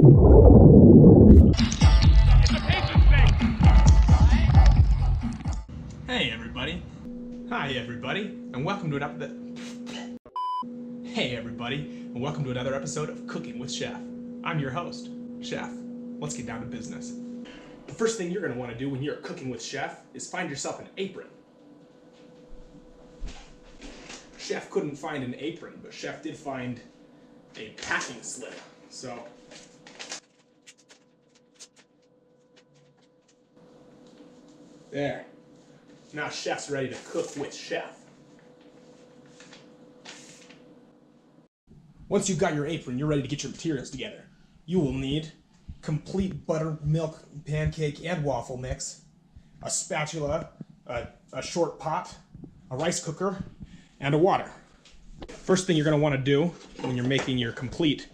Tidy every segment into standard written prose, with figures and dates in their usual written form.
Hey everybody. Hi everybody, and welcome to another episode of Cooking with Chef. I'm your host, Chef. Let's get down to business. The first thing you're going to want to do when you're cooking with Chef is find yourself an apron. Chef couldn't find an apron, but Chef did find a packing slip. So there. Now Chef's ready to cook with Chef. Once you've got your apron, you're ready to get your materials together. You will need complete buttermilk pancake and waffle mix, a spatula, a short pot, a rice cooker, and a water. First thing you're going to want to do when you're making your complete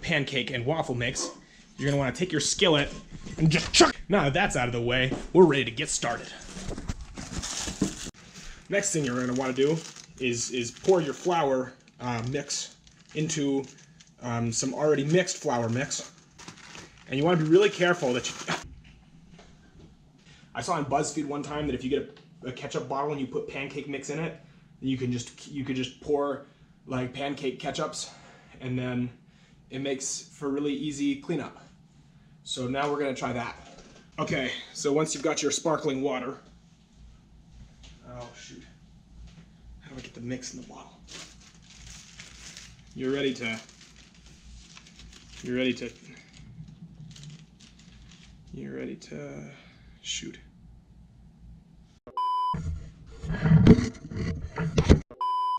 pancake and waffle mix, you're going to want to take your skillet and just chuck. Now that that's out of the way, we're ready to get started. Next thing you're going to want to do is pour your flour mix into some already mixed flour mix. And you want to be really careful that you... I saw on BuzzFeed one time that if you get a ketchup bottle and you put pancake mix in it, you could just pour like pancake ketchups, and then it makes for really easy cleanup. So now we're going to try that. Okay, so once you've got your sparkling water... Oh, shoot. How do I get the mix in the bottle? You're ready to shoot.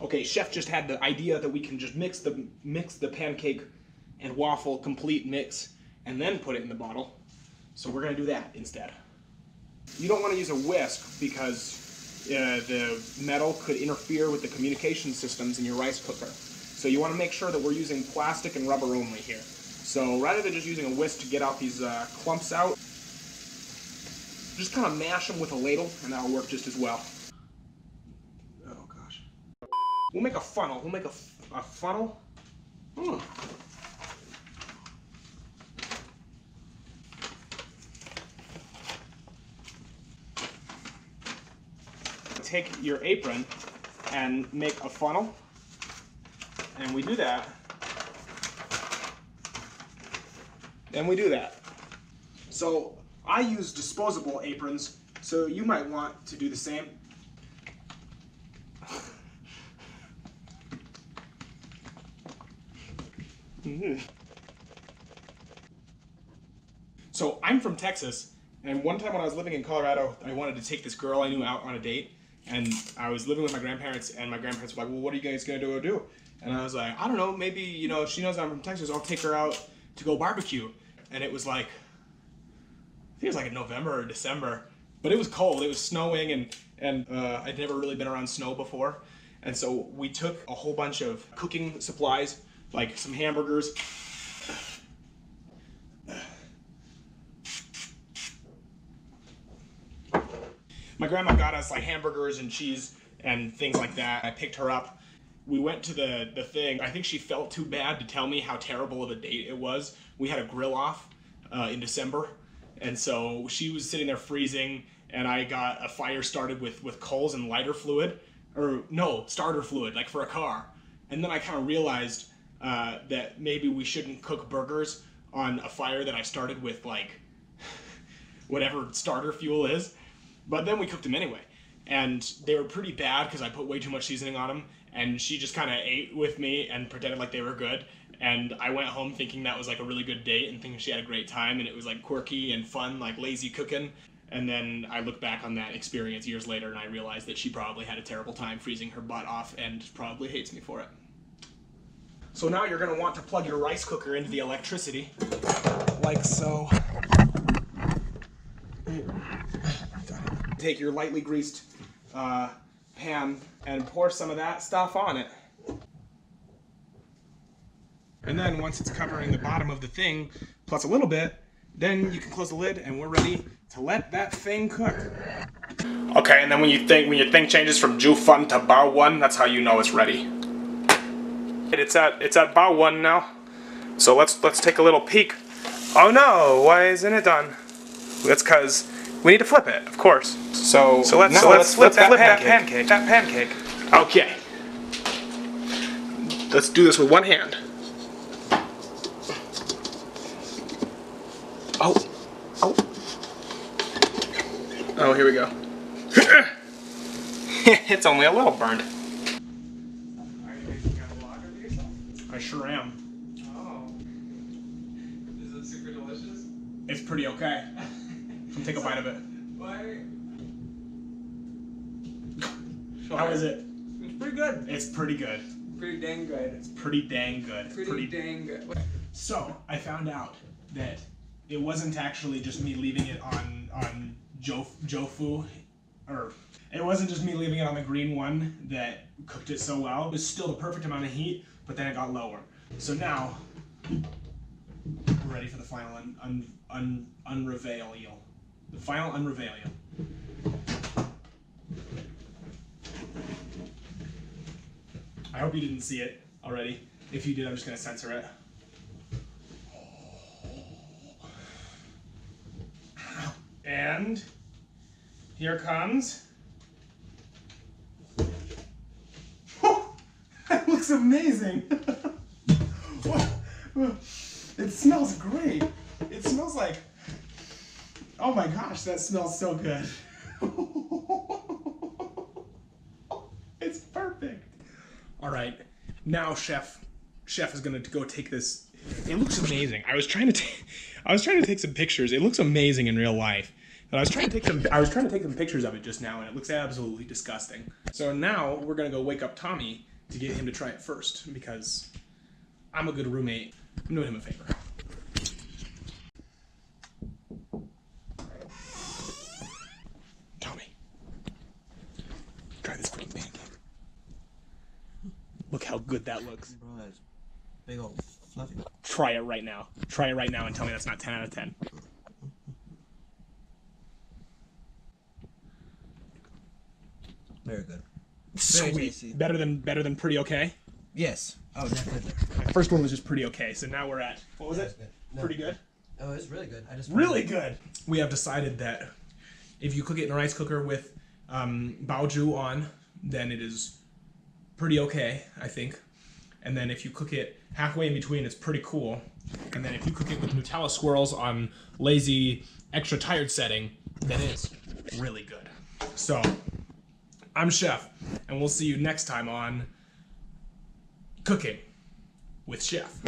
Okay, Chef just had the idea that we can just mix the pancake and waffle complete mix and then put it in the bottle. So we're gonna do that instead. You don't want to use a whisk because the metal could interfere with the communication systems in your rice cooker. So you want to make sure that we're using plastic and rubber only here. So rather than just using a whisk to get out these clumps out, just kind of mash them with a ladle and that'll work just as well. Oh gosh. We'll make a funnel. We'll make a funnel. Take your apron and make a funnel. And we do that. And we do that. So I use disposable aprons, so you might want to do the same. So I'm from Texas, and one time when I was living in Colorado, I wanted to take this girl I knew out on a date, and I was living with my grandparents, and my grandparents were like, well, what are you guys gonna do? And I was like, I don't know, maybe, you know, if she knows I'm from Texas, I'll take her out to go barbecue. And it was like, I think it was like in November or December, but it was cold, it was snowing, and I'd never really been around snow before. And so we took a whole bunch of cooking supplies, like some hamburgers. My grandma got us like hamburgers and cheese and things like that. I picked her up. We went to the thing. I think she felt too bad to tell me how terrible of a date it was. We had a grill off in December, and so she was sitting there freezing, and I got a fire started with coals and lighter fluid, or no, starter fluid, like for a car. And then I kind of realized that maybe we shouldn't cook burgers on a fire that I started with like whatever starter fuel is. But then we cooked them anyway, and they were pretty bad because I put way too much seasoning on them. And she just kind of ate with me and pretended like they were good. And I went home thinking that was like a really good date and thinking she had a great time, and it was like quirky and fun, like lazy cooking. And then I look back on that experience years later and I realized that she probably had a terrible time freezing her butt off and probably hates me for it. So now you're going to want to plug your rice cooker into the electricity, like so. Take your lightly greased pan and pour some of that stuff on it. And then once it's covering the bottom of the thing, plus a little bit, then you can close the lid and we're ready to let that thing cook. Okay, and then when your thing changes from Ju Fun to Bao 1, that's how you know it's ready. It's at Bao 1 now. So let's take a little peek Oh no, why isn't it done? That's because we need to flip it, of course. So let's flip that pancake. Okay. Let's do this with one hand. Oh, here we go. It's only a little burned. Are you making a vlog of yourself? I sure am. Oh. Is it super delicious? It's pretty okay. Come take a bite of it. Why? How is it? It's pretty good. It's pretty good. Pretty dang good. It's pretty dang good. Pretty dang good. So, I found out that it wasn't actually just me leaving it on Jofu, or it wasn't just me leaving it on the green one that cooked it so well. It was still the perfect amount of heat, but then it got lower. So now, we're ready for the final unreveal. The final unreveal. I hope you didn't see it already. If you did, I'm just gonna censor it. And here comes. That looks amazing. It smells great. It smells like, oh my gosh, that smells so good. It's perfect. All right, now chef is gonna go take this. It looks amazing. I was trying to take some pictures. It looks amazing in real life. But I was trying to take some pictures of it just now, and it looks absolutely disgusting. So now we're gonna go wake up Tommy to get him to try it first, because I'm a good roommate. I'm doing him a favor. Tommy, try this freaking pancake. Look how good that looks. Bro, that's big old fluffy. Try it right now. Try it right now and tell me that's not 10 out of 10. Very good. Sweet. Very tasty. Better than pretty okay. Yes. Oh, definitely. My first one was just pretty okay, so now we're at, what was it? No. Pretty good? Oh, it's really good. Really good. We have decided that if you cook it in a rice cooker with baoju on, then it is pretty okay, I think. And then if you cook it halfway in between, it's pretty cool. And then if you cook it with Nutella swirls on lazy, extra tired setting, then it's really good. So, I'm Chef, and we'll see you next time on Cooking with Chef.